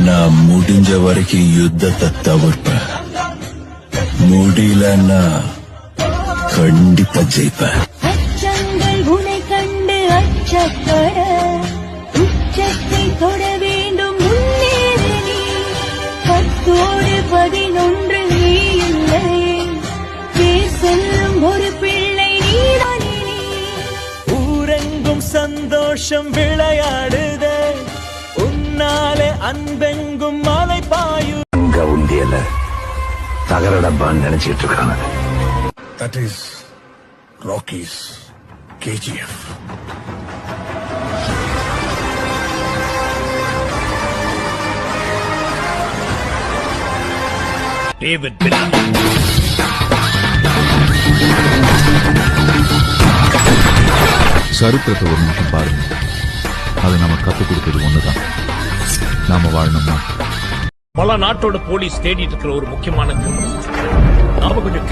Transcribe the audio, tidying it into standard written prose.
நான் முடிஞ்ச வரைக்கும் யுத்தத்தை தவிர்ப்பேன். முடியலன்னா கண்டிப்பா ஜெயிப்பேன். அச்சங்கள் உனை கண்டு அச்சப்பட உச்சத்தை தொட வேண்டும் முன்னேறு நீ. 10ஓடு 11 நீ இல்லை, பேர் சொல்லும் ஒரு பிள்ளை நீதானே நீ. ஊரெங்கும் சந்தோஷம் விளையாடுதே, உன்னாலே அன்பெங்கும் மலை பாயு. அங்க உண்டியல தகர டப்பான்னு நினைச்சிட்டு இருக்காங்க. That is Rocky's KGF. David Beckham. சரித்திரத்தை ஒரு நிமிஷம் பாருங்க. அதை நம்ம கத்துக் கொடுத்தது ஒண்ணுதான், நாம வாழணும்னா. பல நாட்டோட போலீஸ் தேடிட்டு இருக்கிற ஒரு முக்கியமான நாம கொஞ்சம்